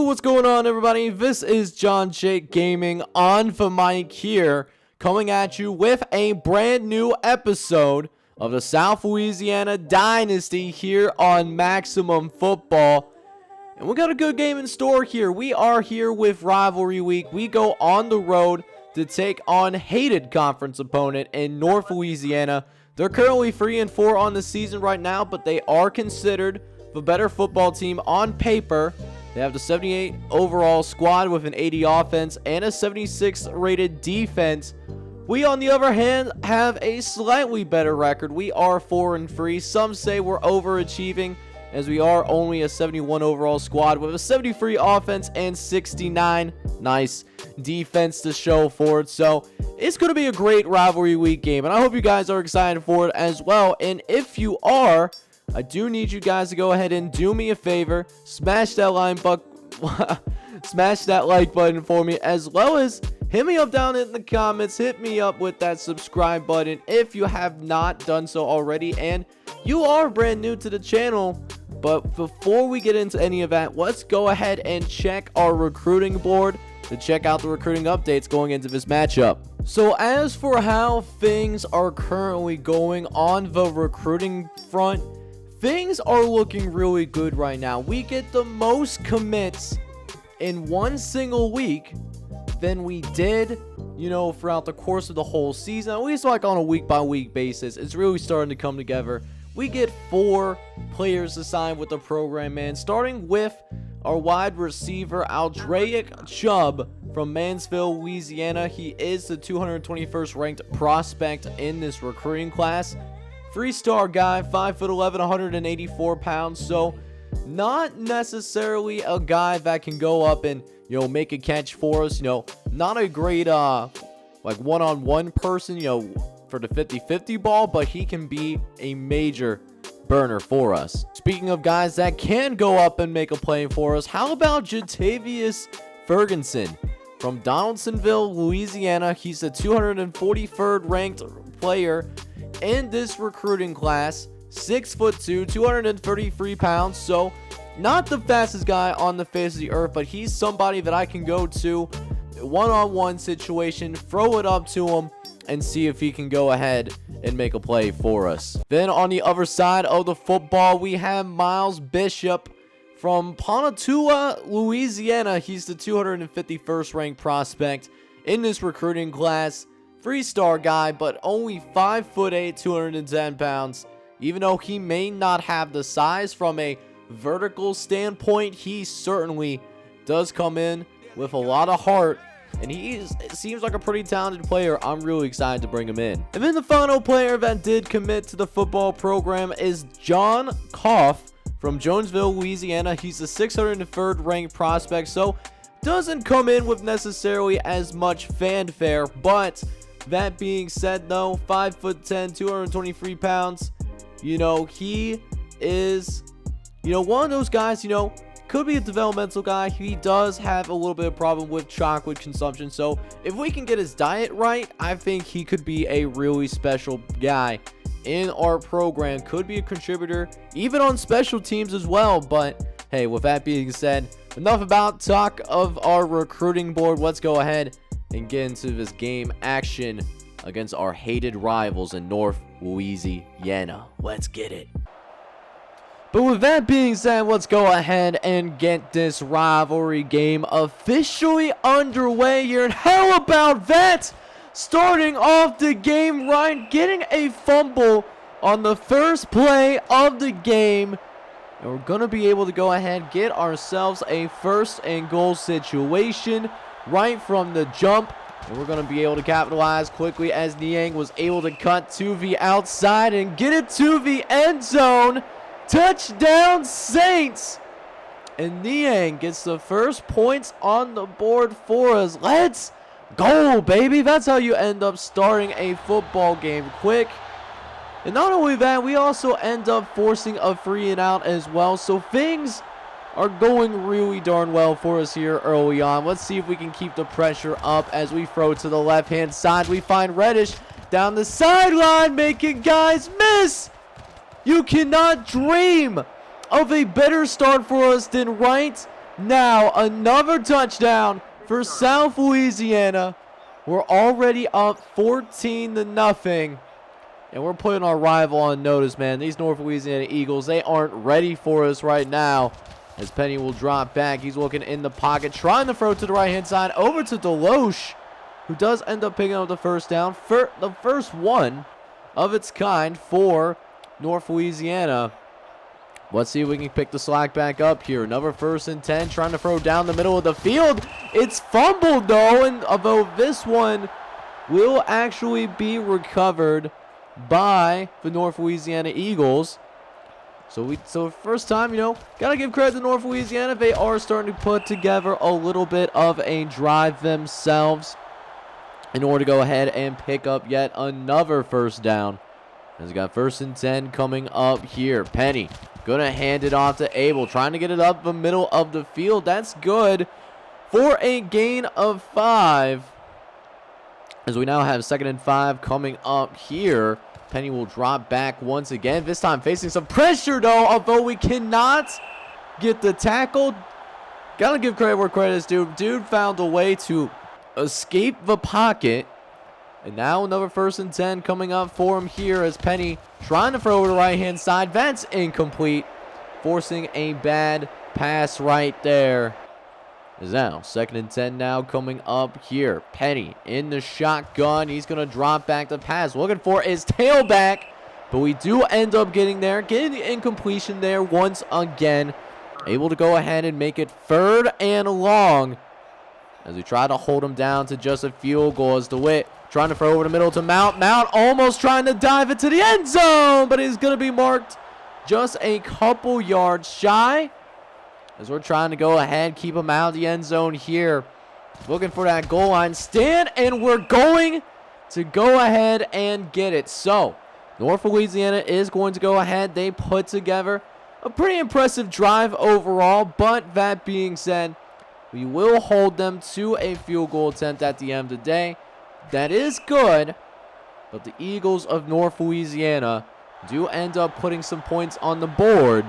What's going on, everybody? This is John Jake Gaming on the mic here, coming at you with a brand new episode of the South Louisiana Dynasty here on Maximum Football. And we got a good game in store here. We are here with Rivalry Week. We go on the road to take on hated conference opponent in North Louisiana. They're currently 3-4 on the season right now, but they are considered the better football team on paper. They have the 78 overall squad with an 80 offense and a 76 rated defense. We, on the other hand, have a slightly better record. We are 4-3. Some say we're overachieving, as we are only a 71 overall squad with a 73 offense and 69 nice defense to show for it. So it's going to be a great rivalry week game, and I hope you guys are excited for it as well. And if you are, I do need you guys to go ahead and do me a favor, smash that like button for me, as well as hit me up down in the comments. Hit me up with that subscribe button if you have not done so already and you are brand new to the channel. But before we get into any of that, let's go ahead and check our recruiting board to check out the recruiting updates going into this matchup. So as for how things are currently going on the recruiting front, things are looking really good right now. We get the most commits in one single week than we did, throughout the course of the whole season. At least like on a week-by-week basis. It's really starting to come together. We get 4 players assigned with the program, man. Starting with our wide receiver, Aldraic Chubb from Mansfield, Louisiana. He is the 221st ranked prospect in this recruiting class. 3-star guy, 5'11", 184 pounds. So not necessarily a guy that can go up and, make a catch for us. Not a great, one-on-one person, for the 50-50 ball, but he can be a major burner for us. Speaking of guys that can go up and make a play for us, how about Jatavius Ferguson from Donaldsonville, Louisiana? He's the 243rd ranked player in this recruiting class, 6'2", 233 pounds. So not the fastest guy on the face of the earth, but he's somebody that I can go to one-on-one situation, throw it up to him, and see if he can go ahead and make a play for us. Then on the other side of the football, we have Miles Bishop from Pontotoc, Louisiana. He's the 251st ranked prospect in this recruiting class. 3-star guy, but only 5'8", 210 pounds. Even though he may not have the size from a vertical standpoint, he certainly does come in with a lot of heart. And it seems like a pretty talented player. I'm really excited to bring him in. And then the final player that did commit to the football program is John Koff from Jonesville, Louisiana. He's the 603rd ranked prospect, so doesn't come in with necessarily as much fanfare. But that being said, though, 5'10", 223 pounds, he is, one of those guys, could be a developmental guy. He does have a little bit of problem with chocolate consumption. So if we can get his diet right, I think he could be a really special guy in our program. Could be a contributor, even on special teams as well. But hey, with that being said, enough about talk of our recruiting board. Let's go ahead and get into this game action against our hated rivals in North Louisiana. Let's get it. But with that being said, let's go ahead and get this rivalry game officially underway here. And how about that? Starting off the game right, getting a fumble on the first play of the game. And we're going to be able to go ahead and get ourselves a 1st and goal situation right from the jump. And we're going to be able to capitalize quickly as Niang was able to cut to the outside and get it to the end zone. Touchdown, Saints! And Niang gets the first points on the board for us. Let's go, baby! That's how you end up starting a football game quick. And not only that, we also end up forcing a 3-and-out as well. So things are going really darn well for us here early on. Let's see if we can keep the pressure up as we throw to the left-hand side. We find Reddish down the sideline, making guys miss. You cannot dream of a better start for us than right Now another touchdown for South Louisiana. We're already up 14-0. And we're putting our rival on notice, man. These North Louisiana Eagles, they aren't ready for us right now. As Penny will drop back. He's looking in the pocket, trying to throw to the right-hand side. Over to Deloche, who does end up picking up the first down. For the first one of its kind for North Louisiana. Let's see if we can pick the slack back up here. Another 1st and 10, trying to throw down the middle of the field. It's fumbled, though, and although this one will actually be recovered by the North Louisiana Eagles. So first time, gotta give credit to North Louisiana. They are starting to put together a little bit of a drive themselves in order to go ahead and pick up yet another first down. As we got 1st and 10 coming up here. Penny gonna hand it off to Abel, trying to get it up the middle of the field. That's good for a gain of 5. As we now have 2nd and 5 coming up here. Penny will drop back once again. This time facing some pressure, though, although we cannot get the tackle. Gotta give credit where credit is due. Dude found a way to escape the pocket. And now another 1st and 10 coming up for him here as Penny trying to throw over the right-hand side. That's incomplete, forcing a bad pass right there. Is now 2nd and 10 now coming up here. Penny in the shotgun. He's going to drop back the pass. Looking for his tailback, but we do end up getting there. Getting the incompletion there once again. Able to go ahead and make it 3rd and long as we try to hold him down to just a field goal. As DeWitt trying to throw over the middle to Mount. Mount almost trying to dive into the end zone, but he's going to be marked just a couple yards shy. As we're trying to go ahead, keep him out of the end zone here. Looking for that goal line stand, and we're going to go ahead and get it. So, North Louisiana is going to go ahead. They put together a pretty impressive drive overall, but that being said, we will hold them to a field goal attempt at the end of the day. That is good, but the Eagles of North Louisiana do end up putting some points on the board.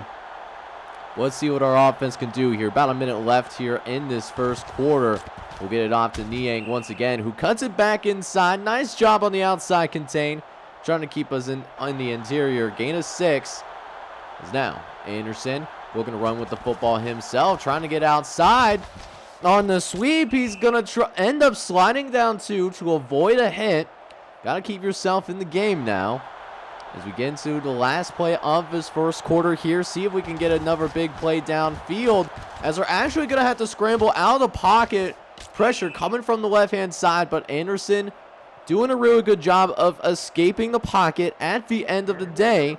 Let's see what our offense can do here. About a minute left here in this first quarter. We'll get it off to Niang once again, who cuts it back inside. Nice job on the outside contain. Trying to keep us in the interior. Gain of 6 is now Anderson looking to run with the football himself. Trying to get outside. On the sweep, he's going to end up sliding down 2 to avoid a hit. Got to keep yourself in the game now. As we get into the last play of this first quarter here, see if we can get another big play downfield. As we're actually going to have to scramble out of the pocket. Pressure coming from the left-hand side, but Anderson doing a really good job of escaping the pocket at the end of the day.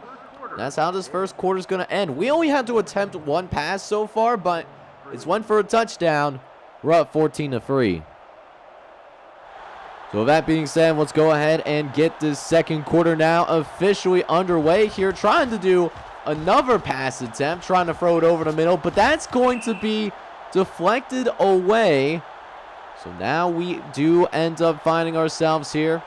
That's how this first quarter is going to end. We only had to attempt 1 pass so far, but it's one for a touchdown. We're up 14-3. So with that being said, let's go ahead and get this second quarter now officially underway here. Trying to do another pass attempt, trying to throw it over the middle, but that's going to be deflected away. So now we do end up finding ourselves here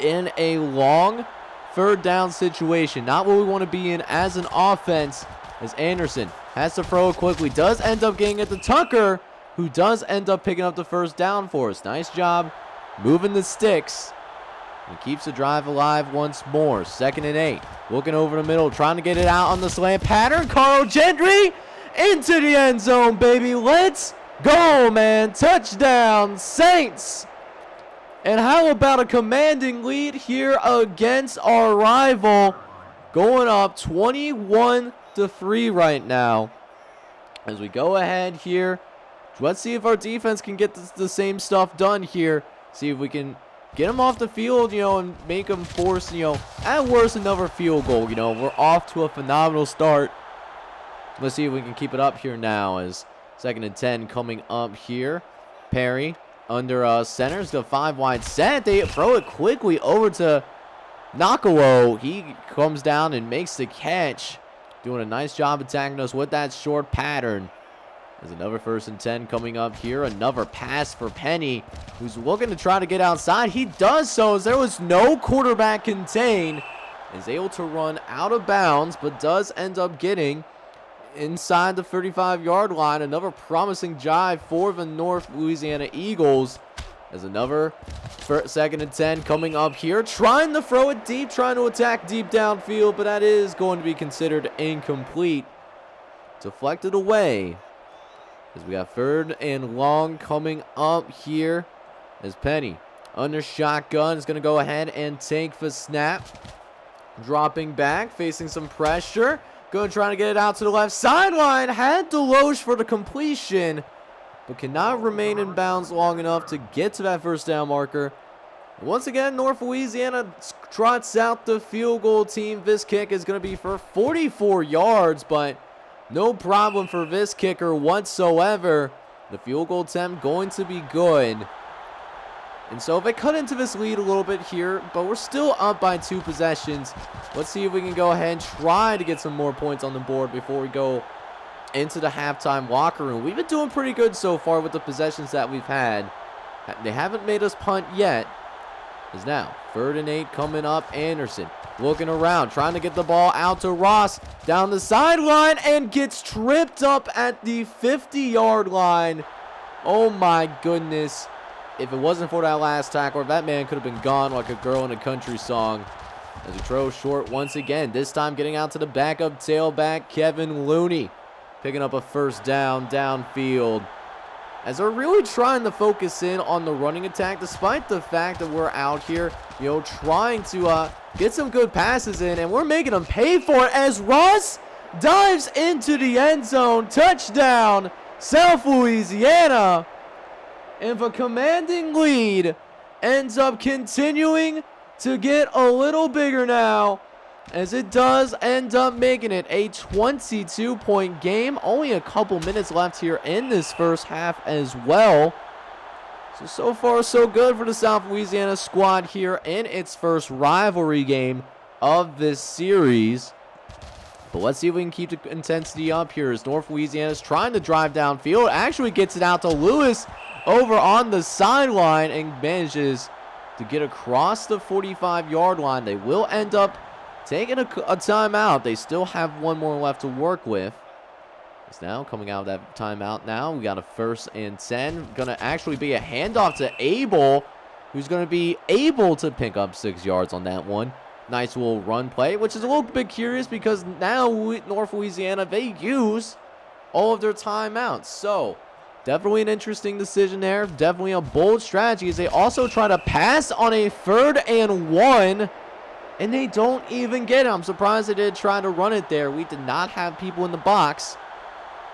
in a long 3rd down situation. Not what we want to be in as an offense, as Anderson has to throw it quickly. Does end up getting it to Tucker, who does end up picking up the first down for us. Nice job moving the sticks. And keeps the drive alive once more. 2nd and 8. Looking over the middle, trying to get it out on the slant pattern. Carl Gentry into the end zone, baby. Let's go, man. Touchdown, Saints. And how about a commanding lead here against our rival? Going up 21-3 right now. As we go ahead here, let's see if our defense can get the same stuff done here. See if we can get them off the field, and make them force, at worst, another field goal. We're off to a phenomenal start. Let's see if we can keep it up here now as 2nd and 10 coming up here. Perry under centers the 5-wide set. They throw it quickly over to Nakawo. He comes down and makes the catch. Doing a nice job attacking us with that short pattern. There's another 1st and 10 coming up here. Another pass for Penny, who's looking to try to get outside. He does so as there was no quarterback contained. Is able to run out of bounds, but does end up getting inside the 35-yard line. Another promising drive for the North Louisiana Eagles. As another 2nd and 10 coming up here. Trying to throw it deep, trying to attack deep downfield, but that is going to be considered incomplete. Deflected away. As we got 3rd and long coming up here. As Penny under shotgun is going to go ahead and take the snap. Dropping back, facing some pressure. Going to try to get it out to the left sideline. Had Deloche for the completion, but cannot remain in bounds long enough to get to that 1st down marker. Once again, North Louisiana trots out the field goal team. This kick is going to be for 44 yards, but no problem for this kicker whatsoever. The field goal attempt going to be good. And so they cut into this lead a little bit here, but we're still up by 2 possessions. Let's see if we can go ahead and try to get some more points on the board before we go into the halftime locker room. We've been doing pretty good so far with the possessions that we've had. They haven't made us punt yet. Is now 3rd and 8 coming up. Anderson looking around, trying to get the ball out to Ross down the sideline, and gets tripped up at the 50-yard line. Oh my goodness. If it wasn't for that last tackle, that man could have been gone like a girl in a country song. As he throws short once again, this time getting out to the backup tailback, Kevin Looney. Picking up a 1st down downfield. As they're really trying to focus in on the running attack, despite the fact that we're out here, trying to get some good passes in, and we're making them pay for it as Ross dives into the end zone. Touchdown, South Louisiana. And the commanding lead ends up continuing to get a little bigger now, as it does end up making it a 22-point game. Only a couple minutes left here in this 1st half as well. So far so good for the South Louisiana squad here in its 1st rivalry game of this series. But let's see if we can keep the intensity up here as North Louisiana's trying to drive downfield. Actually gets it out to Lewis over on the sideline and manages to get across the 45-yard line. They will end up taking a timeout. They still have 1 more left to work with. It's now coming out of that timeout now. We got a 1st and 10. Going to actually be a handoff to Abel, who's going to be able to pick up 6 yards on that one. Nice little run play, which is a little bit curious because now North Louisiana, they use all of their timeouts. So definitely an interesting decision there. Definitely a bold strategy as they also try to pass on a 3rd and 1. And they don't even get it. I'm surprised they did try to run it there. We did not have people in the box.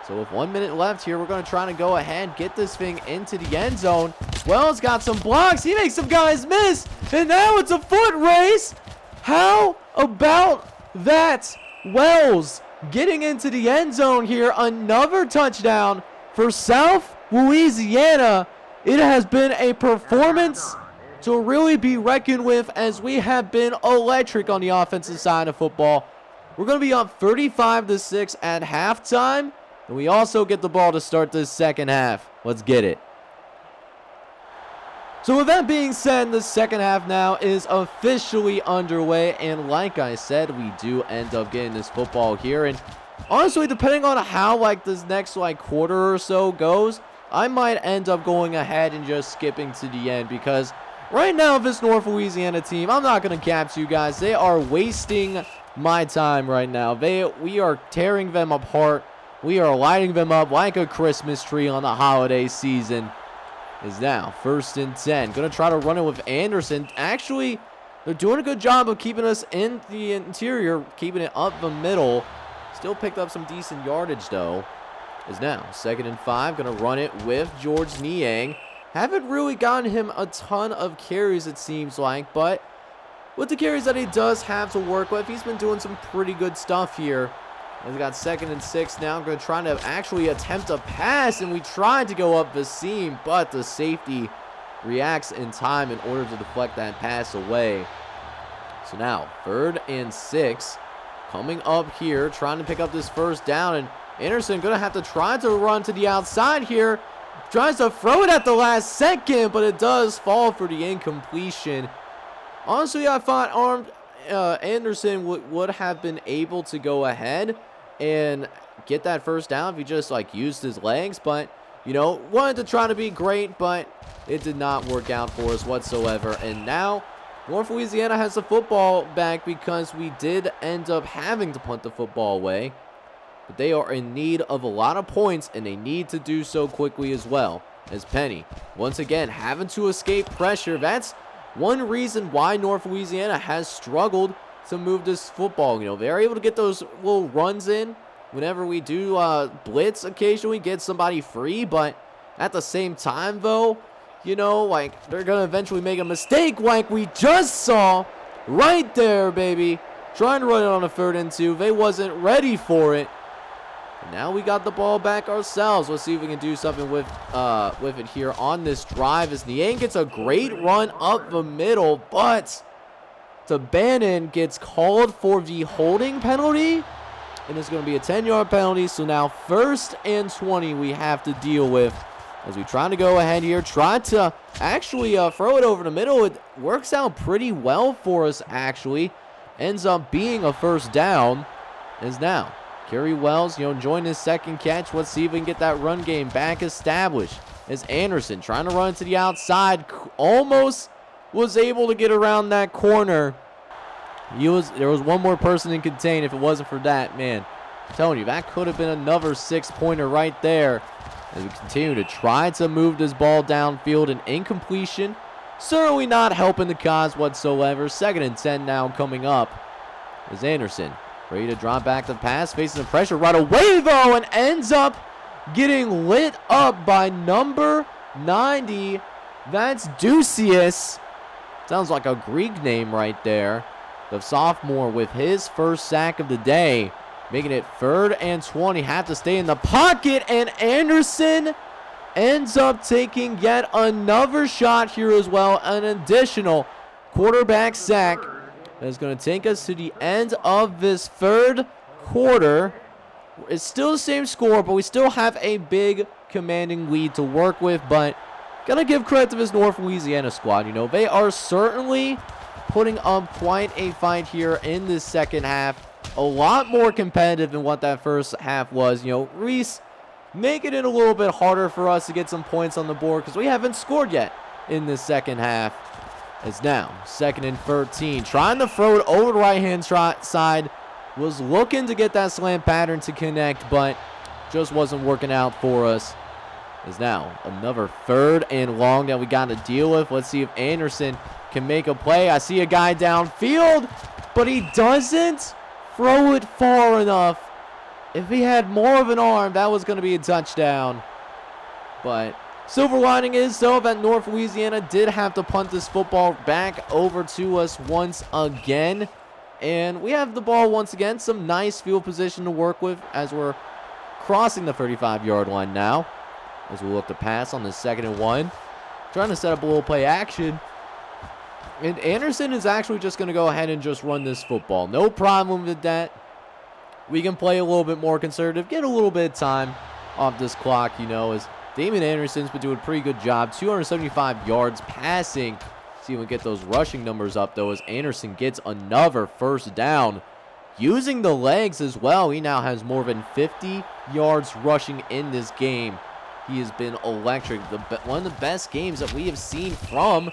So with 1 minute left here, we're going to try to go ahead, get this thing into the end zone. Wells got some blocks. He makes some guys miss. And now it's a foot race. How about that? Wells getting into the end zone here. Another touchdown for South Louisiana. It has been a performance to really be reckoned with, as we have been electric on the offensive side of football. We're going to be up 35-6 at halftime, and we also get the ball to start this 2nd half. Let's get it. So with that being said, the 2nd half now is officially underway, and like I said, we do end up getting this football here. And honestly, depending on how this next quarter or so goes, I might end up going ahead and just skipping to the end, because right now, this North Louisiana team, I'm not going to cap you guys. They are wasting my time right now. We are tearing them apart. We are lighting them up like a Christmas tree on the holiday season. Is now 1st and 10. Going to try to run it with Anderson. Actually, they're doing a good job of keeping us in the interior, keeping it up the middle. Still picked up some decent yardage, though. Is now 2nd and 5. Going to run it with George Niang. Haven't really gotten him a ton of carries, it seems like, but with the carries that he does have to work with, he's been doing some pretty good stuff here. He's got 2nd and 6 now. Going to try to actually attempt a pass, and we tried to go up the seam, but the safety reacts in time in order to deflect that pass away. So now 3rd and 6 coming up here, trying to pick up this 1st down, and Anderson going to have to try to run to the outside here. Tries to throw it at the last second, but it does fall for the incompletion. Honestly, I thought Anderson would have been able to go ahead and get that first down if he just like used his legs. But, you know, wanted to try to be great, but it did not work out for us whatsoever. And now North Louisiana has the football back because we did end up having to punt the football away. But they are in need of a lot of points, and they need to do so quickly as well. As Penny, once again, having to escape pressure. That's one reason why North Louisiana has struggled to move this football. You know, they're able to get those little runs in whenever we do blitz occasionally, get somebody free. But at the same time, though, you know, like, they're going to eventually make a mistake like we just saw right there, baby. Trying to run it on a 3rd and 2. They wasn't ready for it. And now we got the ball back ourselves. Let's see if we can do something with it here on this drive. As Niang gets a great run up the middle, but Bannon gets called for the holding penalty. And it's going to be a 10-yard penalty. So now 1st and 20 we have to deal with. As we try to go ahead here, try to actually throw it over the middle. It works out pretty well for us, actually. Ends up being a 1st down. As now, Kerry Wells, you know, enjoying his 2nd catch. Let's see if we can get that run game back established. As Anderson trying to run to the outside. Almost was able to get around that corner. There was one more person in contain. If it wasn't for that, man, I'm telling you, that could have been another 6-pointer right there. As we continue to try to move this ball downfield, an incompletion. Certainly not helping the cause whatsoever. 2nd and 10 now coming up. As Anderson ready to drop back the pass, facing the pressure right away though, and ends up getting lit up by number 90. That's Ducius. Sounds like a Greek name right there. The sophomore with his 1st sack of the day. Making it 3rd and 20. Have to stay in the pocket. And Anderson ends up taking yet another shot here as well. An additional quarterback sack. That is going to take us to the end of this 3rd quarter. It's still the same score, but we still have a big commanding lead to work with. But going to give credit to this North Louisiana squad. You know, they are certainly putting up quite a fight here in this 2nd half. A lot more competitive than what that 1st half was. You know, Reese making it a little bit harder for us to get some points on the board because we haven't scored yet in this 2nd half. It's now 2nd and 13. Trying to throw it over the right-hand side. Was looking to get that slant pattern to connect, but just wasn't working out for us. It's now another 3rd and long that we got to deal with. Let's see if Anderson can make a play. I see a guy downfield, but he doesn't throw it far enough. If he had more of an arm, that was going to be a touchdown. But silver lining is, though, that North Louisiana did have to punt this football back over to us once again. And we have the ball once again. Some nice field position to work with as we're crossing the 35-yard line now. As we look to pass on the 2nd and 1. Trying to set up a little play action. And Anderson is actually just going to go ahead and just run this football. No problem with that. We can play a little bit more conservative. Get a little bit of time off this clock, you know, as Damon Anderson's been doing a pretty good job. 275 yards passing. See if we can get those rushing numbers up, though, as Anderson gets another 1st down. Using the legs as well. He now has more than 50 yards rushing in this game. He has been electric. One of the best games that we have seen from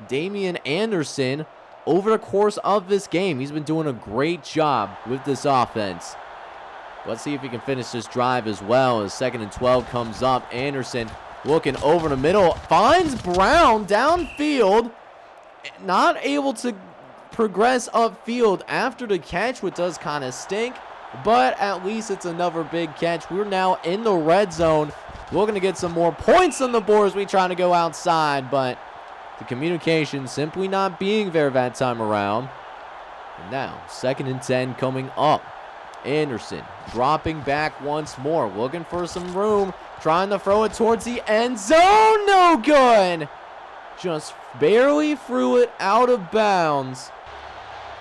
Damian Anderson over the course of this game. He's been doing a great job with this offense. Let's see if he can finish this drive as well. As 2nd and 12 comes up. Anderson looking over the middle. Finds Brown downfield. Not able to progress upfield after the catch, which does kind of stink. But at least it's another big catch. We're now in the red zone. We're going to get some more points on the board as we try to go outside. But the communication simply not being there that time around. And now, 2nd and 10 coming up. Anderson dropping back once more. Looking for some room. Trying to throw it towards the end zone. No good. Just barely threw it out of bounds.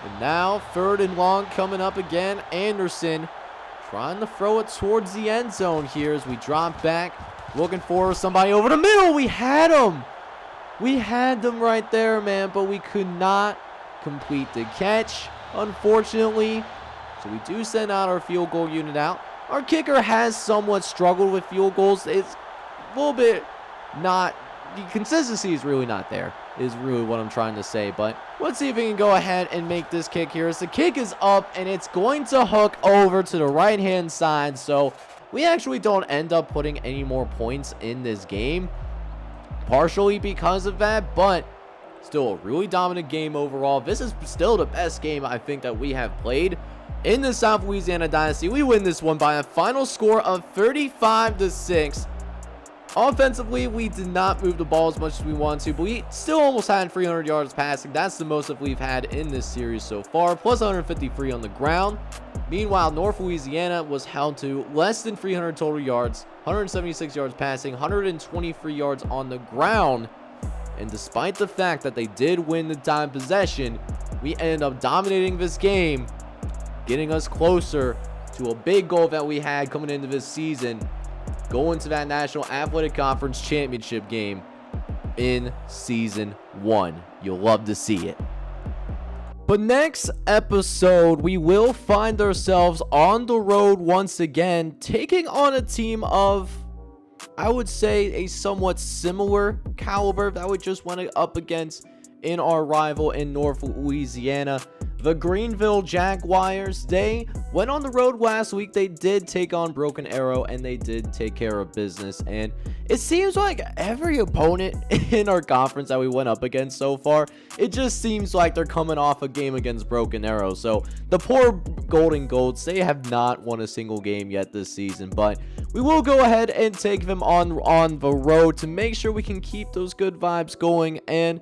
And now 3rd and long coming up again. Anderson trying to throw it towards the end zone here as we drop back. Looking for somebody over the middle. We had him. We had them right there, man, but we could not complete the catch, unfortunately. So we do send out our field goal unit out. Our kicker has somewhat struggled with field goals. It's a little bit not, the consistency is really not there, is really what I'm trying to say. But let's see if we can go ahead and make this kick here. As the kick is up, and it's going to hook over to the right-hand side. So we actually don't end up putting any more points in this game, partially because of that, but still a really dominant game overall. This is still the best game I think that we have played in the South Louisiana Dynasty. We win this one by a final score of 35-6. Offensively, we did not move the ball as much as we wanted to, but we still almost had 300 yards passing. That's the most that we've had in this series so far, plus 153 on the ground. Meanwhile, North Louisiana was held to less than 300 total yards, 176 yards passing, 123 yards on the ground. And despite the fact that they did win the time possession, we ended up dominating this game, getting us closer to a big goal that we had coming into this season, going to that National Athletic Conference Championship game in Season 1. You'll love to see it. But next episode, we will find ourselves on the road once again, taking on a team of, I would say, a somewhat similar caliber that we just went up against in our rival in North Louisiana, the Greenville Jaguars. They went on the road last week. They did take on Broken Arrow, and they did take care of business. And it seems like every opponent in our conference that we went up against so far, it just seems like they're coming off a game against Broken Arrow. So the poor Golden Goats, they have not won a single game yet this season, but we will go ahead and take them on the road to make sure we can keep those good vibes going, and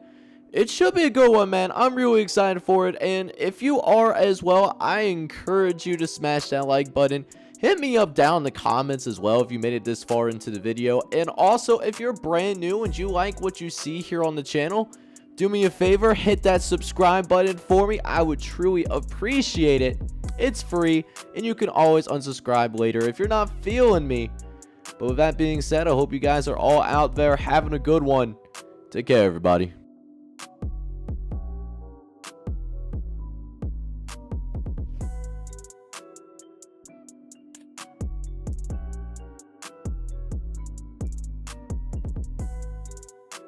it should be a good one, man. I'm really excited for it, and if you are as well, I encourage you to smash that like button. Hit me up down in the comments as well if you made it this far into the video, and also if you're brand new and you like what you see here on the channel, do me a favor, hit that subscribe button for me. I would truly appreciate it. It's free, and you can always unsubscribe later if you're not feeling me. But with that being said, I hope you guys are all out there having a good one. Take care, everybody.